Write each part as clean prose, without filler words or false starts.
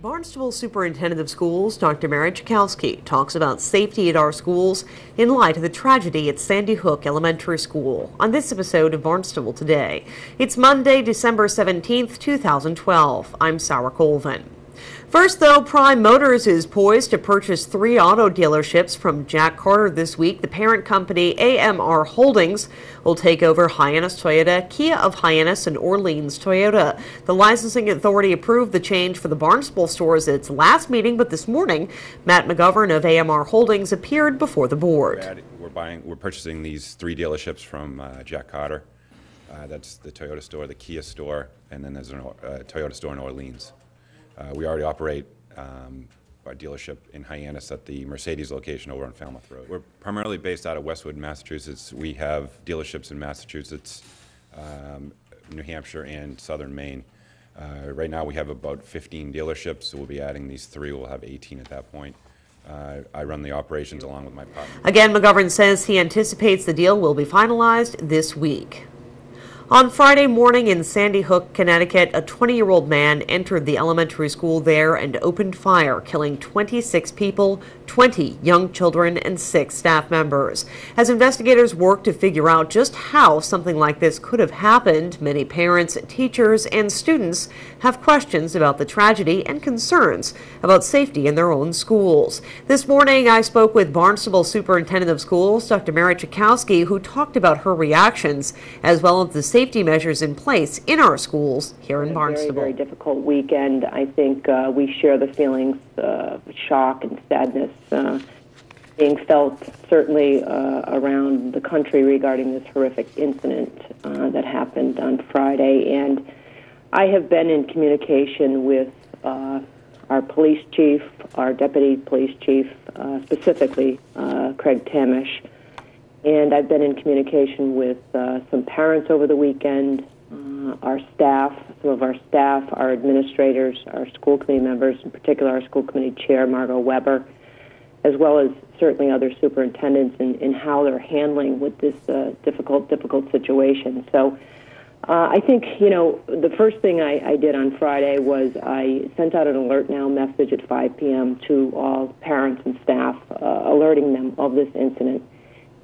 Barnstable Superintendent of Schools, Dr. Mary Chakowski, talks about safety at our schools in light of the tragedy at Sandy Hook Elementary School on this episode of Barnstable Today. It's Monday, December 17th, 2012. I'm Sarah Colvin. First, though, Prime Motors is poised to purchase 3 auto dealerships from Jack Carter this week. The parent company, AMR Holdings, will take over Hyannis Toyota, Kia of Hyannis, and Orleans Toyota. The licensing authority approved the change for the Barnstable stores at its last meeting, but this morning, Matt McGovern of AMR Holdings appeared before the board. We're purchasing these 3 dealerships from Jack Carter. That's the Toyota store, the Kia store, and then there's a Toyota store in Orleans. We already operate our dealership in Hyannis at the Mercedes location over on Falmouth Road. We're primarily based out of Westwood, Massachusetts. We have dealerships in Massachusetts, New Hampshire, and southern Maine. Right now we have about 15 dealerships, so we'll be adding these 3. We'll have 18 at that point. I run the operations along with my partner. Again, McGovern says he anticipates the deal will be finalized this week. On Friday morning in Sandy Hook, Connecticut, a 20-year-old man entered the elementary school there and opened fire, killing 26 people, 20 young children, and 6 staff members. As investigators work to figure out just how something like this could have happened, many parents, teachers, and students have questions about the tragedy and concerns about safety in their own schools. This morning, I spoke with Barnstable Superintendent of Schools, Dr. Mary Chakowski, who talked about her reactions as well as the safety measures in place in our schools here in Barnstable. Very, very difficult weekend. I think we share the feelings of shock and sadness being felt certainly around the country regarding this horrific incident that happened on Friday. And I have been in communication with our police chief, our deputy police chief, specifically Craig Tamish. And I've been in communication with some parents over the weekend, our staff, some of our staff, our administrators, our school committee members, in particular our school committee chair, Margot Weber, as well as certainly other superintendents in how they're handling with this difficult situation. So I think, the first thing I did on Friday was I sent out an alert now message at 5 p.m. to all parents and staff, alerting them of this incident.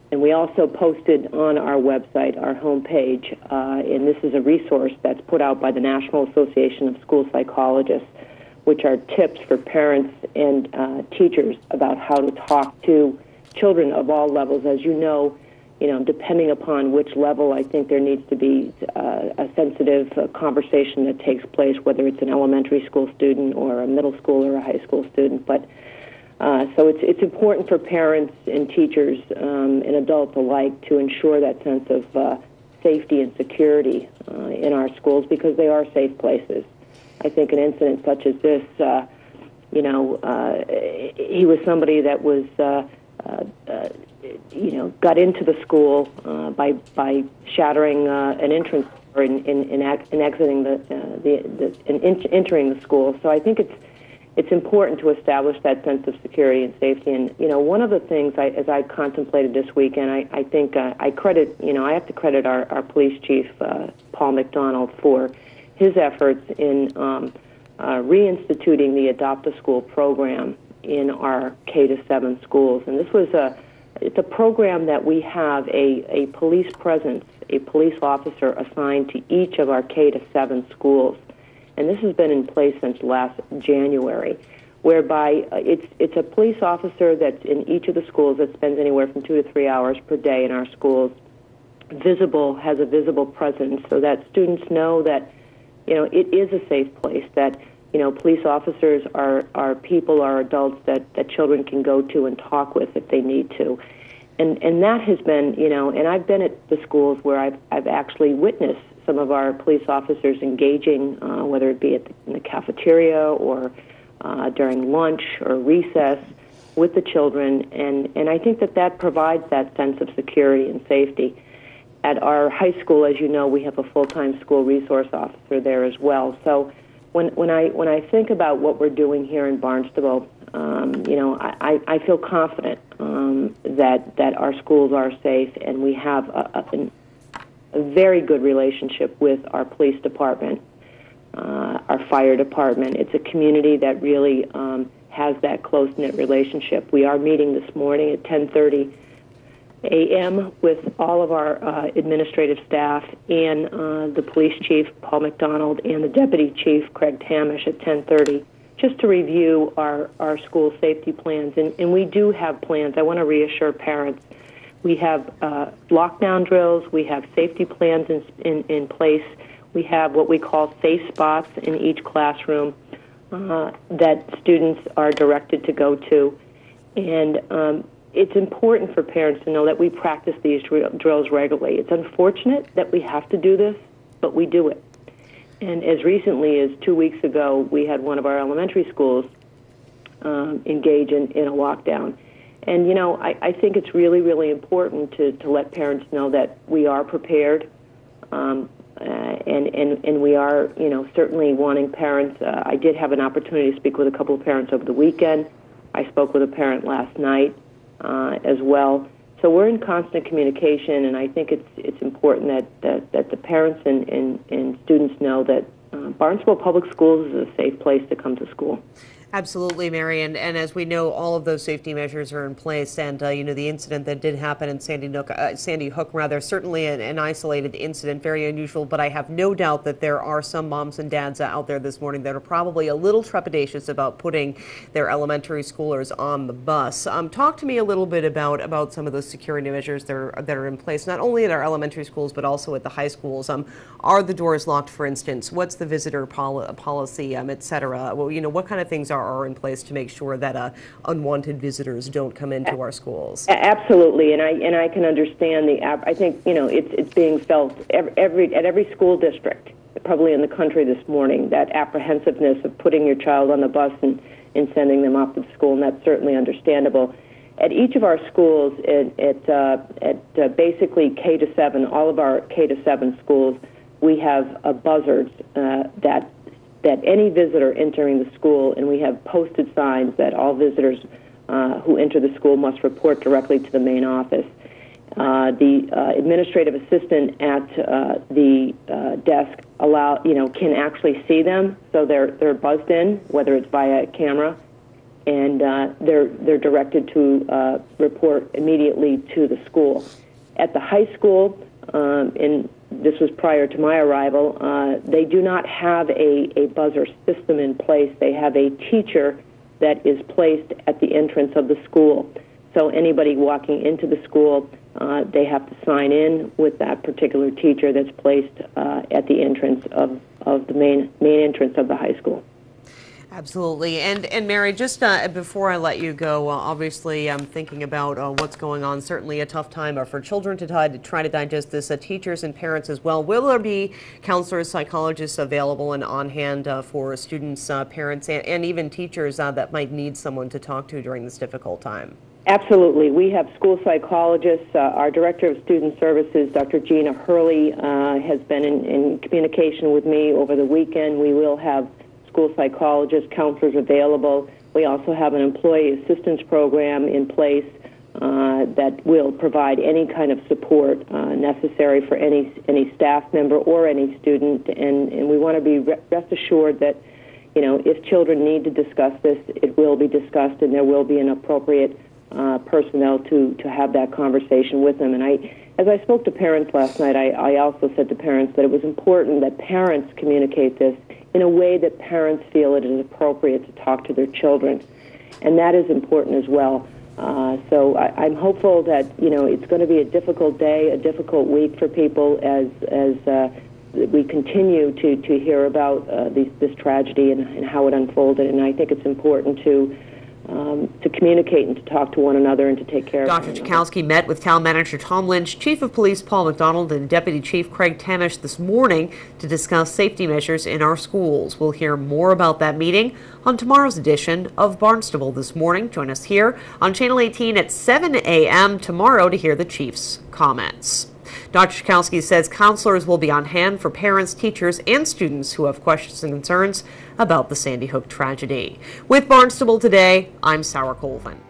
And we also posted on our website, our homepage, and this is a resource that's put out by the National Association of School Psychologists, which are tips for parents and teachers about how to talk to children of all levels. As you know, depending upon which level, I think there needs to be a sensitive conversation that takes place, whether it's an elementary school student or a middle school or a high school student. But so it's important for parents and teachers and adults alike to ensure that sense of safety and security in our schools, because they are safe places. I think an incident such as this, he was somebody that was, got into the school by shattering an entrance door and exiting entering the school. So I think it's important to establish that sense of security and safety. And, one of the things as I contemplated this weekend, I think I have to credit our police chief, Paul McDonald, for his efforts in reinstituting the Adopt a School program in our K-7 schools. And this was it's a program that we have a police presence, a police officer assigned to each of our K-7 schools. And this has been in place since last January, whereby it's a police officer that's in each of the schools that spends anywhere from 2 to 3 hours per day in our schools, has a visible presence, so that students know that, it is a safe place, that, police officers are people, are adults that children can go to and talk with if they need to. And that has been, and I've been at the schools where I've actually witnessed some of our police officers engaging, whether it be in the cafeteria or during lunch or recess, with the children, and I think that provides that sense of security and safety. At our high school, as you know, we have a full-time school resource officer there as well. So when I think about what we're doing here in Barnstable, I feel confident that our schools are safe, and we have a very good relationship with our police department. our fire department. It's a community that really has that close-knit relationship. We are meeting this morning at 10:30 a.m. with all of our administrative staff and the police chief, Paul McDonald, and the deputy chief, Craig Tamish, at 10:30, just to review our school safety plans. And we do have plans. I want to reassure parents. We have lockdown drills. We have safety plans in place. We have what we call safe spots in each classroom that students are directed to go to. And it's important for parents to know that we practice these drills regularly. It's unfortunate that we have to do this, but we do it. And as recently as 2 weeks ago, we had one of our elementary schools engage in a lockdown. And, you know, I think it's really, really important to let parents know that we are prepared, and we are, you know, certainly wanting parents. I did have an opportunity to speak with a couple of parents over the weekend. I spoke with a parent last night as well. So we're in constant communication, and I think it's important that the parents and students know that Barnstable Public Schools is a safe place to come to school. Absolutely, Mary, and as we know, all of those safety measures are in place, and you know, the incident that did happen in Sandy Hook, certainly an isolated incident, very unusual, but I have no doubt that there are some moms and dads out there this morning that are probably a little trepidatious about putting their elementary schoolers on the bus. Talk to me a little bit about some of those security measures that are in place, not only at our elementary schools, but also at the high schools. Are the doors locked, for instance? What's the visitor policy, et cetera? Well, you know, what kind of things are in place to make sure that unwanted visitors don't come into our schools? Absolutely, and I can understand I think, you know, it's being felt at every school district, probably in the country this morning, that apprehensiveness of putting your child on the bus and sending them off to school, and that's certainly understandable. At each of our schools, at basically K to 7, all of our K to 7 schools, we have buzzards that any visitor entering the school, and we have posted signs that all visitors who enter the school must report directly to the main office. The administrative assistant at the desk can actually see them, so they're buzzed in, whether it's via camera, and they're directed to report immediately to the school. At the high school, and this was prior to my arrival, they do not have a buzzer system in place. They have a teacher that is placed at the entrance of the school. So anybody walking into the school, they have to sign in with that particular teacher that's placed at the entrance of the main entrance of the high school. Absolutely. And Mary, just before I let you go, obviously I'm thinking about what's going on. Certainly a tough time for children to try to digest this, teachers and parents as well. Will there be counselors, psychologists available and on hand for students, parents, and even teachers that might need someone to talk to during this difficult time? Absolutely. We have school psychologists. Our Director of Student Services, Dr. Gina Hurley, has been in communication with me over the weekend. We will have school psychologists, counselors available. We also have an employee assistance program in place that will provide any kind of support necessary for any staff member or any student. And we want to be rest assured that, you know, if children need to discuss this, it will be discussed, and there will be an appropriate personnel to have that conversation with them. And as I spoke to parents last night, I also said to parents that it was important that parents communicate this in a way that parents feel it is appropriate to talk to their children. And that is important as well. So I'm hopeful that, you know, it's going to be a difficult day, a difficult week for people as we continue to hear about this tragedy and how it unfolded. And I think it's important to communicate and to talk to one another and to take care of one another. Dr. Chakowski met with Town Manager Tom Lynch, Chief of Police Paul McDonald, and Deputy Chief Craig Tamish this morning to discuss safety measures in our schools. We'll hear more about that meeting on tomorrow's edition of Barnstable This Morning. Join us here on Channel 18 at 7 a.m. tomorrow to hear the Chief's comments. Dr. Chakowski says counselors will be on hand for parents, teachers, and students who have questions and concerns about the Sandy Hook tragedy. With Barnstable Today, I'm Sarah Colvin.